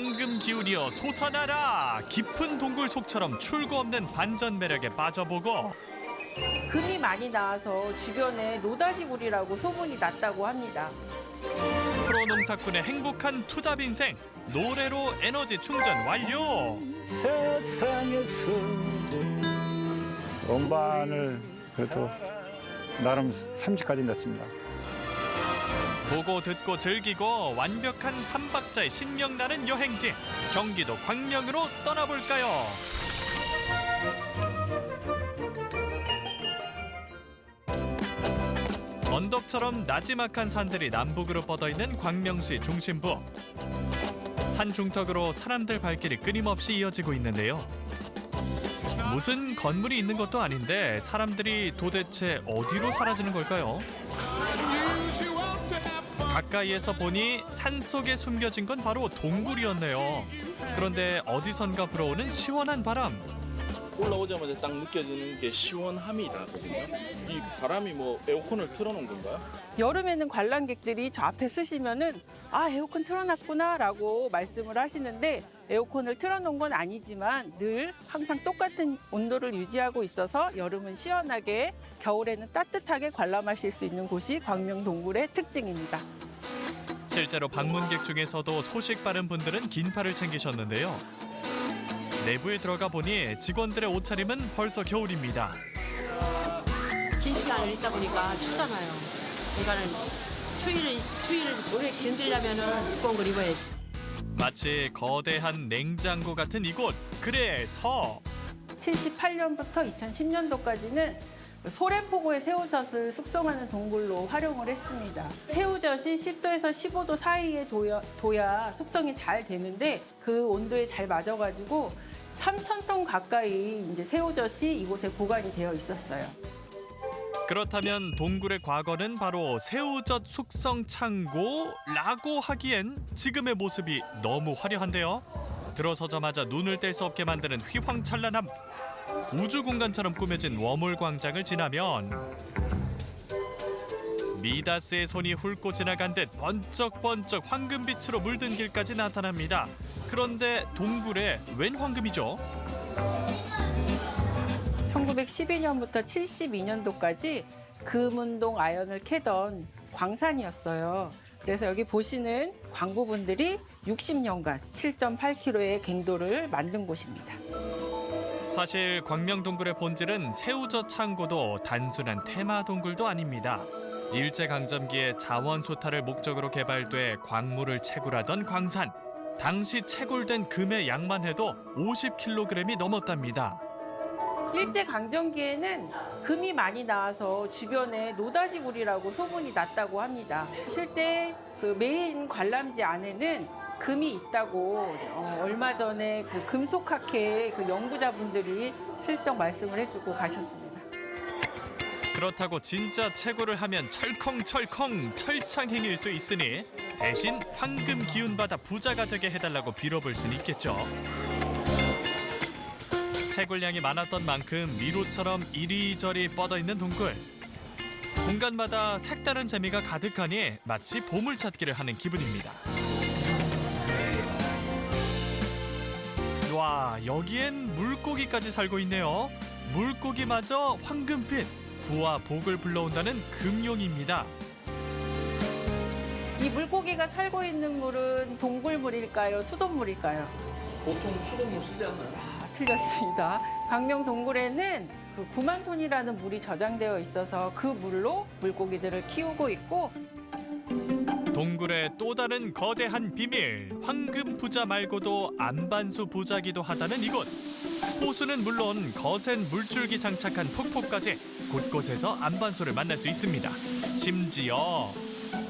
황금 기운이여 솟아나라. 깊은 동굴 속처럼 출구 없는 반전 매력에 빠져보고 금이 많이 나와서 주변에 노다지굴이라고 소문이 났다고 합니다. 프로 농사꾼의 행복한 투잡 인생 노래로 에너지 충전 완료. 세상에서 음반을 그래도 나름 30까지 냈습니다. 보고 듣고 즐기고 완벽한 3박자의 신명나는 여행지 경기도 광명으로 떠나볼까요? 언덕처럼 나지막한 산들이 남북으로 뻗어있는 광명시 중심부. 산 중턱으로 사람들 발길이 끊임없이 이어지고 있는데요. 무슨 건물이 있는 것도 아닌데 사람들이 도대체 어디로 사라지는 걸까요? 가까이에서 보니 산속에 숨겨진 건 바로 동굴이었네요. 그런데 어디선가 불어오는 시원한 바람. 올라오자마자 딱 느껴지는 게 시원함이 나거든요. 이 바람이 뭐 에어컨을 틀어놓은 건가요? 여름에는 관람객들이 저 앞에 쓰시면은 아 에어컨 틀어놨구나라고 말씀을 하시는데 에어컨을 틀어놓은 건 아니지만 늘 항상 똑같은 온도를 유지하고 있어서 여름은 시원하게 겨울에는 따뜻하게 관람하실 수 있는 곳이 광명 동굴의 특징입니다. 실제로 방문객 중에서도 소식 빠른 분들은 긴팔을 챙기셨는데요. 내부에 들어가 보니 직원들의 옷차림은 벌써 겨울입니다. 긴 시간을 있다 보니까 춥잖아요. 그러니까는 추위를 오래 견디려면은 두꺼운 걸 입어야지. 마치 거대한 냉장고 같은 이곳. 그래서 78년부터 2010년도까지는 소래포구의 새우젓을 숙성하는 동굴로 활용을 했습니다. 새우젓이 10도에서 15도 사이에 둬야 숙성이 잘 되는데 그 온도에 잘 맞아가지고 3,000톤 가까이 이제 새우젓이 이곳에 보관이 되어 있었어요. 그렇다면 동굴의 과거는 바로 새우젓 숙성 창고라고 하기엔 지금의 모습이 너무 화려한데요. 들어서자마자 눈을 뗄 수 없게 만드는 휘황찬란함. 우주 공간처럼 꾸며진 워물 광장을 지나면 미다스의 손이 훑고 지나간 듯 번쩍번쩍 황금빛으로 물든 길까지 나타납니다. 그런데 동굴에 웬 황금이죠? 1912년부터 72년도까지 금운동 아연을 캐던 광산이었어요. 그래서 여기 보시는 광부분들이 60년간 7.8km의 갱도를 만든 곳입니다. 사실 광명 동굴의 본질은 새우젓 창고도 단순한 테마 동굴도 아닙니다. 일제강점기에 자원수탈을 목적으로 개발돼 광물을 채굴하던 광산. 당시 채굴된 금의 양만 해도 50kg이 넘었답니다. 일제강점기에는 금이 많이 나와서 주변에 노다지굴이라고 소문이 났다고 합니다. 실제 그 메인 관람지 안에는 금이 있다고 얼마 전에 그 금속학회 그 연구자분들이 슬쩍 말씀을 해주고 가셨습니다. 그렇다고 진짜 채굴을 하면 철컹철컹 철창행일 수 있으니 대신 황금 기운 받아 부자가 되게 해달라고 빌어볼 수는 있겠죠. 채굴량이 많았던 만큼 미로처럼 이리저리 뻗어있는 동굴. 공간마다 색다른 재미가 가득하니 마치 보물찾기를 하는 기분입니다. 와, 여기엔 물고기까지 살고 있네요. 물고기마저 황금빛, 부와 복을 불러온다는 금용입니다. 이 물고기가 살고 있는 물은 동굴물일까요? 수돗물일까요? 보통 수돗물 쓰지 않나요? 틀렸습니다. 광명 동굴에는 그 9만 톤이라는 물이 저장되어 있어서 그 물로 물고기들을 키우고 있고 동굴의 또 다른 거대한 비밀. 황금 부자 말고도 안반수 부자기도 하다는 이곳. 호수는 물론 거센 물줄기 장착한 폭포까지 곳곳에서 안반수를 만날 수 있습니다. 심지어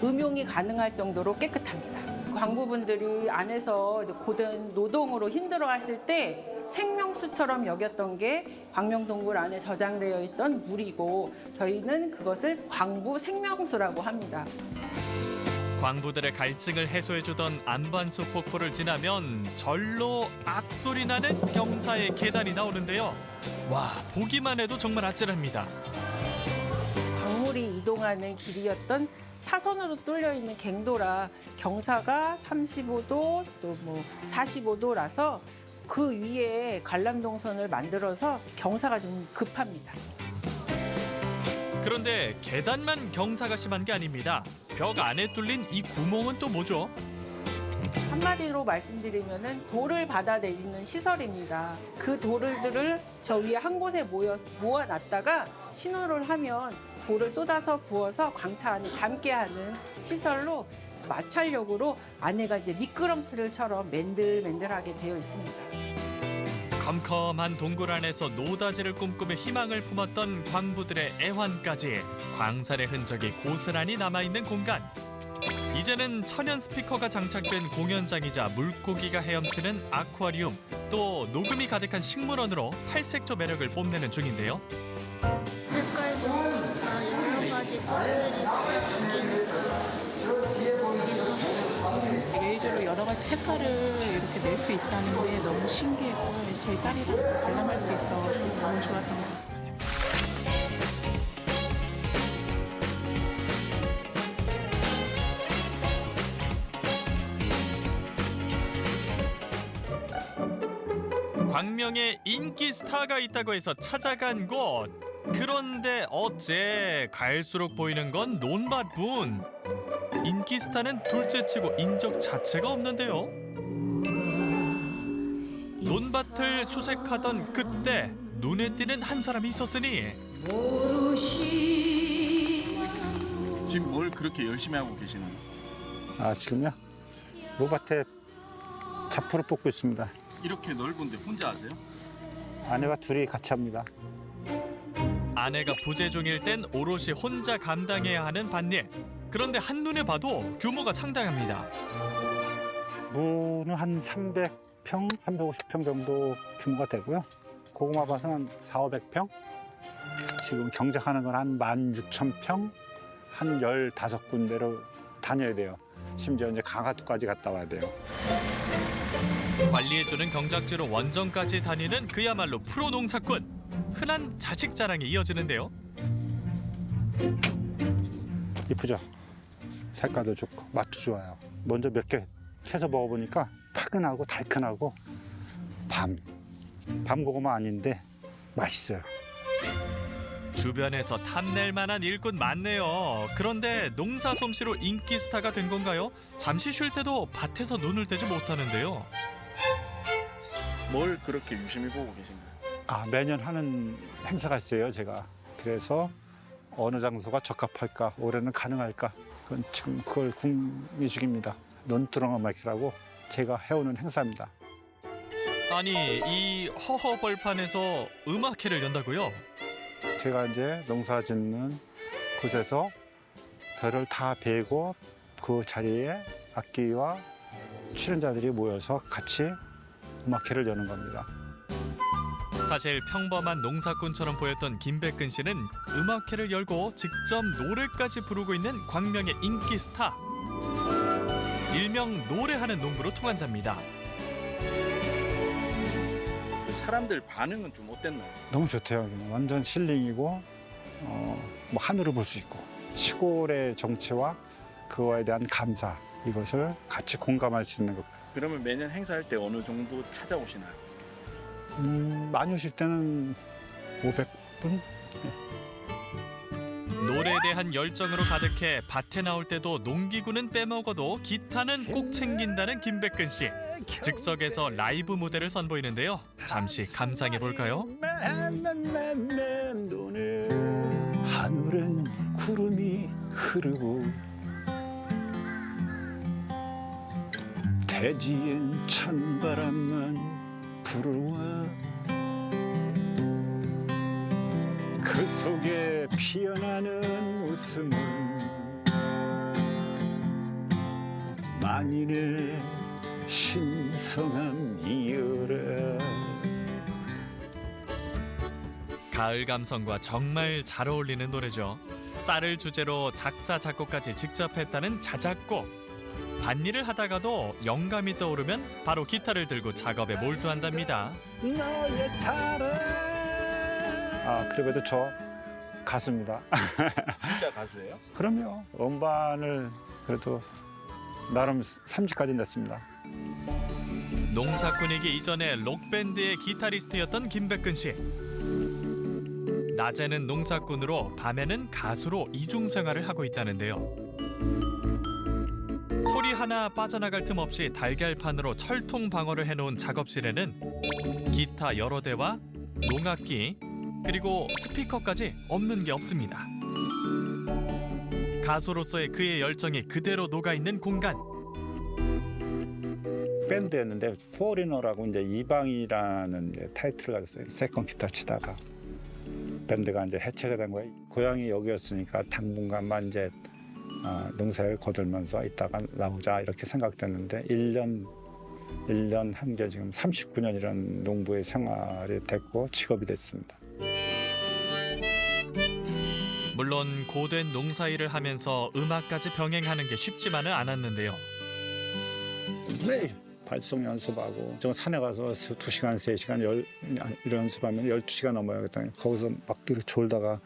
음용이 가능할 정도로 깨끗합니다. 광부분들이 안에서 고된 노동으로 힘들어하실 때 생명수처럼 여겼던 게 광명 동굴 안에 저장되어 있던 물이고 저희는 그것을 광부 생명수라고 합니다. 광부들의 갈증을 해소해주던 안반수 폭포를 지나면 절로 악소리 나는 경사의 계단이 나오는데요. 와, 보기만 해도 정말 아찔합니다. 광물이 이동하는 길이었던 사선으로 뚫려 있는 갱도라 경사가 35도 또 뭐 45도라서 그 위에 관람동선을 만들어서 경사가 좀 급합니다. 그런데 계단만 경사가 심한 게 아닙니다. 벽 안에 뚫린 이 구멍은 또 뭐죠? 한마디로 말씀드리면은 돌을 받아내리는 시설입니다. 그 돌들을 저 위에 한 곳에 모아놨다가 신호를 하면 돌을 쏟아서 부어서 광차 안에 담게 하는 시설로 마찰력으로 안에가 이제 미끄럼틀처럼 맨들맨들하게 되어 있습니다. 컴컴한 동굴 안에서 노다지를 꿈꾸며 희망을 품었던 광부들의 애환까지 광산의 흔적이 고스란히 남아있는 공간. 이제는 천연 스피커가 장착된 공연장이자 물고기가 헤엄치는 아쿠아리움, 또 녹음이 가득한 식물원으로 팔색조 매력을 뽐내는 중인데요. 색깔도 여러 가지 컬러들이 색깔 바뀌는 레이저로 여러 가지 색깔을 이렇게 낼 수 있다는 게 너무 신기했고 저희 딸이랑 관람할 수 있어 너무 좋았던 것 같아요. 광명에 인기 스타가 있다고 해서 찾아간 곳. 그런데 어째 갈수록 보이는 건 논밭뿐. 인기 스타는 둘째치고 인적 자체가 없는데요. 논밭을 수색하던 그때 눈에 띄는 한 사람이 있었으니 지금 뭘 그렇게 열심히 하고 계시는 거예요? 지금요? 노밭에 잡초를 뽑고 있습니다. 이렇게 넓은데 혼자 하세요? 아내와 둘이 같이 합니다. 아내가 부재 중일 땐 오롯이 혼자 감당해야 하는 밭일. 그런데 한눈에 봐도 규모가 상당합니다. 무는 한 300평, 350평 정도 규모가 되고요. 고구마 밭은 한 400~500평. 지금 경작하는 건 한 16,000평, 한 15군데로 다녀야 돼요. 심지어 이제 강화도까지 갔다 와야 돼요. 관리해주는 경작지로 원정까지 다니는 그야말로 프로 농사꾼. 흔한 자식 자랑이 이어지는데요. 이쁘죠? 색깔도 좋고 맛도 좋아요. 먼저 몇 개 캐서 먹어보니까 파근하고 달큰하고 밤 고구마 아닌데 맛있어요. 주변에서 탐낼 만한 일꾼 많네요. 그런데 농사 솜씨로 인기 스타가 된 건가요? 잠시 쉴 때도 밭에서 눈을 떼지 못하는데요. 뭘 그렇게 유심히 보고 계신가요? 매년 하는 행사가 있어요, 제가. 그래서 어느 장소가 적합할까, 올해는 가능할까, 그건 지금 그걸 궁리 중입니다. 논두렁어마키라고 제가 해오는 행사입니다. 아니, 이 허허 벌판에서 음악회를 연다고요? 제가 이제 농사 짓는 곳에서 별을 다 베고 그 자리에 악기와 출연자들이 모여서 같이 음악회를 여는 겁니다. 사실 평범한 농사꾼처럼 보였던 김백근 씨는 음악회를 열고 직접 노래까지 부르고 있는 광명의 인기 스타. 일명 노래하는 농부로 통한답니다. 사람들 반응은 좀 어땠나요? 너무 좋대요. 그냥 완전 힐링이고 뭐 하늘을 볼 수 있고 시골의 정체와 그거에 대한 감사 이것을 같이 공감할 수 있는 것. 그러면 매년 행사할 때 어느 정도 찾아오시나요? 많이 오실 때는 500분? 노래에 대한 열정으로 가득해 밭에 나올 때도 농기구는 빼먹어도 기타는 꼭 챙긴다는 김백근 씨. 즉석에서 라이브 무대를 선보이는데요. 잠시 감상해 볼까요? 하늘엔 구름이 흐르고 대지엔 찬바람만 불어와 그 속에 피어나는 웃음은 만인의 신성함이여라. 가을 감성과 정말 잘 어울리는 노래죠. 쌀을 주제로 작사 작곡까지 직접 했다는 자작곡. 밭일을 하다가도 영감이 떠오르면 바로 기타를 들고 작업에 몰두한답니다. 너의 사랑. 그래도 저 가수입니다. 진짜 가수예요? 그럼요. 음반을 그래도 나름 3집까지 냈습니다. 농사꾼이기 이전에 록밴드의 기타리스트였던 김백근 씨. 낮에는 농사꾼으로 밤에는 가수로 이중생활을 하고 있다는데요. 소리 하나 빠져나갈 틈 없이 달걀판으로 철통 방어를 해놓은 작업실에는 기타 여러 대와 농악기 그리고 스피커까지 없는 게 없습니다. 가수로서의 그의 열정이 그대로 녹아있는 공간. 밴드였는데 포리너라고 이제 이방이라는 이제 타이틀을 가졌어요. 세컨 기타 치다가 밴드가 이제 해체가 된 거예요. 고향이 여기였으니까 당분간만 이제 농사를 거들면서 있다가 나오자 이렇게 생각됐는데 1년 한 게 지금 39년이라는 농부의 생활이 됐고 직업이 됐습니다. 물론 고된 농사일을 하면서 음악까지 병행하는 게 쉽지만은 않았는데요. 매일 발성 연습하고 저 산에 가서 2시간, 3시간 이런 연습하면 12시간 넘어요. 거기서 막 졸다가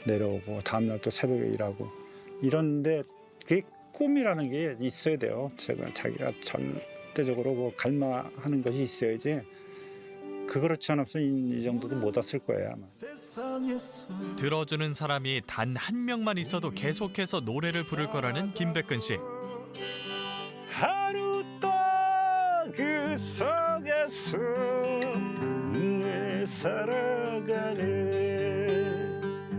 내려오고 다음날 또 새벽에 일하고 이런데 그게 꿈이라는 게 있어야 돼요. 자기가 절대적으로 뭐 갈망하는 것이 있어야지 그렇지 않으면 이 정도도 못 왔을 거예요 아마. 들어주는 사람이 단 한 명만 있어도 계속해서 노래를 부를 거라는 김백근 씨. 하루 또 그 속에서 늘 살아가네.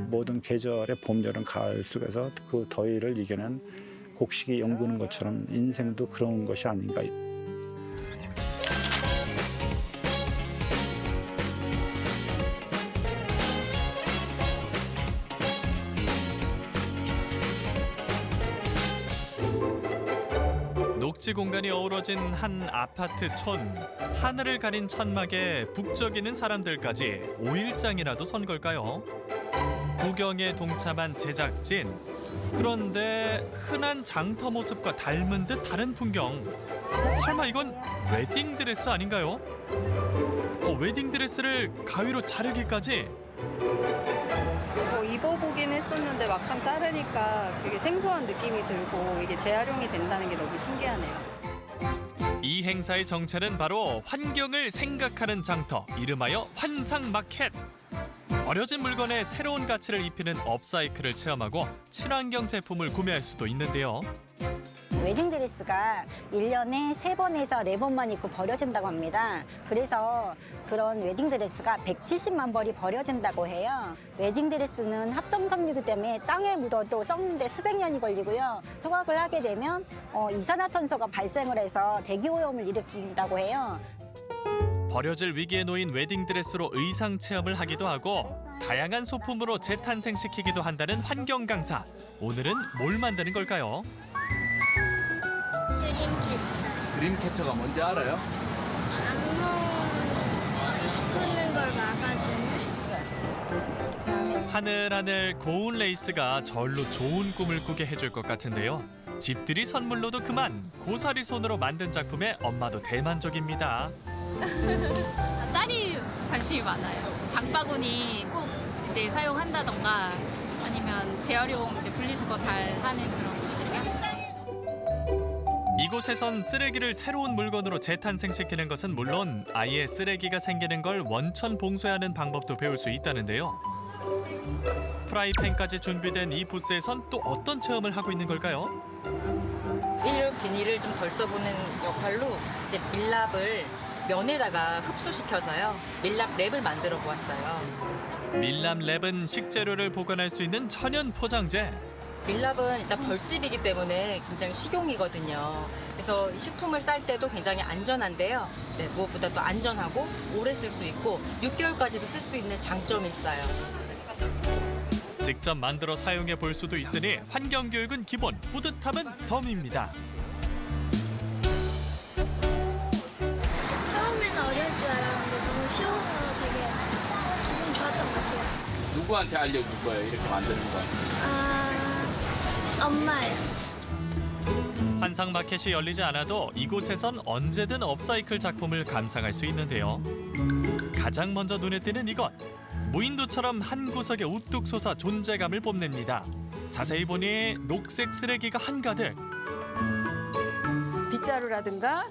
모든 계절의 봄, 여름, 가을 속에서 그 더위를 이겨낸 곡식이 연구는 것처럼 인생도 그런 것이 아닌가. 녹지 공간이 어우러진 한 아파트 촌. 하늘을 가린 천막에 북적이는 사람들까지 5일장이라도 선 걸까요? 구경에 동참한 제작진. 그런데 흔한 장터 모습과 닮은 듯 다른 풍경. 설마 이건 웨딩드레스 아닌가요? 웨딩드레스를 가위로 자르기까지? 입어보긴 했었는데 막상 자르니까 되게 생소한 느낌이 들고 이게 재활용이 된다는 게 너무 신기하네요. 이 행사의 정체는 바로 환경을 생각하는 장터, 이름하여 환상마켓. 버려진 물건에 새로운 가치를 입히는 업사이클을 체험하고 친환경 제품을 구매할 수도 있는데요. 웨딩드레스가 1년에 3번에서 4번만 입고 버려진다고 합니다. 그래서 그런 웨딩드레스가 170만 벌이 버려진다고 해요. 웨딩드레스는 합성섬유이기 때문에 땅에 묻어도 썩는데 수백 년이 걸리고요. 토각을 하게 되면 이산화탄소가 발생을 해서 대기오염을 일으킨다고 해요. 버려질 위기에 놓인 웨딩드레스로 의상 체험을 하기도 하고 다양한 소품으로 재탄생시키기도 한다는 환경 강사. 오늘은 뭘 만드는 걸까요? 드림캐쳐가 뭔지 알아요? 악몽 꾸는 걸 막아주는. 하늘하늘 고운 레이스가 절로 좋은 꿈을 꾸게 해줄 것 같은데요. 집들이 선물로도 그만, 고사리 손으로 만든 작품에 엄마도 대만족입니다. 딸이 관심이 많아요. 장바구니 꼭 이제 사용한다던가 아니면 재활용 이제 분리수거 잘 하는 그런 것들이요. 이곳에선 쓰레기를 새로운 물건으로 재탄생시키는 것은 물론 아예 쓰레기가 생기는 걸 원천 봉쇄하는 방법도 배울 수 있다는데요. 프라이팬까지 준비된 이 부스에선 또 어떤 체험을 하고 있는 걸까요? 일일 비닐을 좀 덜 써보는 역할로 이제 밀랍을 면에다가 흡수시켜서요. 밀랍 랩을 만들어 보았어요. 밀랍 랩은 식재료를 보관할 수 있는 천연 포장재. 밀랍은 일단 벌집이기 때문에 굉장히 식용이거든요. 그래서 식품을 쌀 때도 굉장히 안전한데요. 네, 무엇보다 또 안전하고 오래 쓸 수 있고 6개월까지도 쓸 수 있는 장점이 있어요. 직접 만들어 사용해 볼 수도 있으니 환경교육은 기본, 뿌듯함은 덤입니다. 처음에는 어려울 줄 알았는데 너무 쉬워서 되게 기분 좋았던 것 같아요. 누구한테 알려줄 거예요? 이렇게 만드는 거? 엄마예요. 환상마켓이 열리지 않아도 이곳에선 언제든 업사이클 작품을 감상할 수 있는데요. 가장 먼저 눈에 띄는 이것, 무인도처럼 한 구석에 우뚝 솟아 존재감을 뽐냅니다. 자세히 보니 녹색 쓰레기가 한가득. 빗자루라든가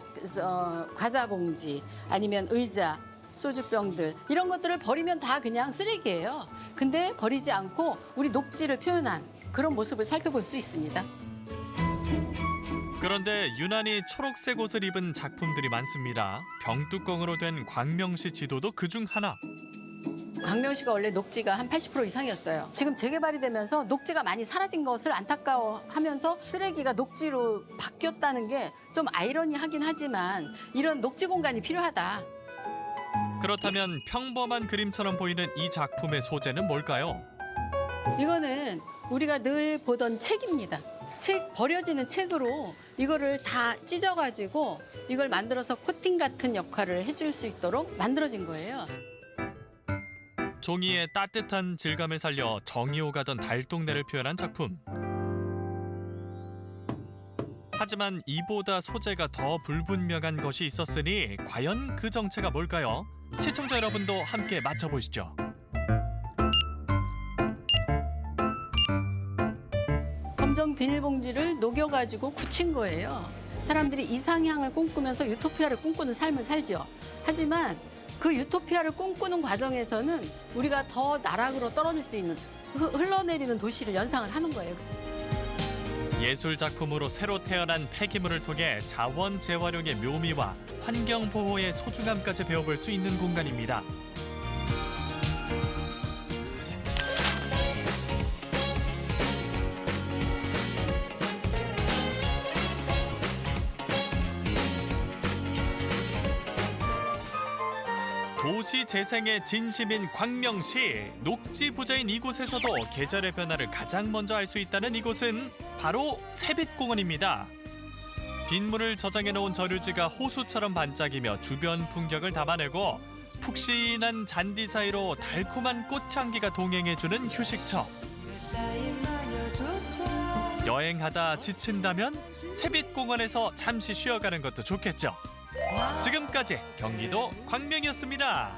과자 봉지 아니면 의자, 소주병들 이런 것들을 버리면 다 그냥 쓰레기예요. 근데 버리지 않고 우리 녹지를 표현한 그런 모습을 살펴볼 수 있습니다. 그런데 유난히 초록색 옷을 입은 작품들이 많습니다. 병뚜껑으로 된 광명시 지도도 그중 하나. 광명시가 원래 녹지가 한 80% 이상이었어요. 지금 재개발이 되면서 녹지가 많이 사라진 것을 안타까워하면서 쓰레기가 녹지로 바뀌었다는 게 좀 아이러니하긴 하지만 이런 녹지 공간이 필요하다. 그렇다면 평범한 그림처럼 보이는 이 작품의 소재는 뭘까요? 이거는 우리가 늘 보던 책입니다. 책, 버려지는 책으로 이거를 다 찢어가지고 이걸 만들어서 코팅 같은 역할을 해줄 수 있도록 만들어진 거예요. 종이의 따뜻한 질감을 살려 정이 오가던 달동네를 표현한 작품. 하지만 이보다 소재가 더 불분명한 것이 있었으니 과연 그 정체가 뭘까요? 시청자 여러분도 함께 맞춰보시죠. 검정 비닐봉지를 녹여가지고 굳힌 거예요. 사람들이 이상향을 꿈꾸면서 유토피아를 꿈꾸는 삶을 살죠. 하지만 그 유토피아를 꿈꾸는 과정에서는 우리가 더 나락으로 떨어질 수 있는 흘러내리는 도시를 연상을 하는 거예요. 예술 작품으로 새로 태어난 폐기물을 통해 자원 재활용의 묘미와 환경 보호의 소중함까지 배워볼 수 있는 공간입니다. 도시 재생의 진심인 광명시, 녹지 부자인 이곳에서도 계절의 변화를 가장 먼저 알 수 있다는 이곳은 바로 새빛공원입니다. 빗물을 저장해 놓은 저류지가 호수처럼 반짝이며 주변 풍경을 담아내고 푹신한 잔디 사이로 달콤한 꽃향기가 동행해주는 휴식처. 여행하다 지친다면 새빛공원에서 잠시 쉬어가는 것도 좋겠죠. 지금까지 경기도 광명이었습니다.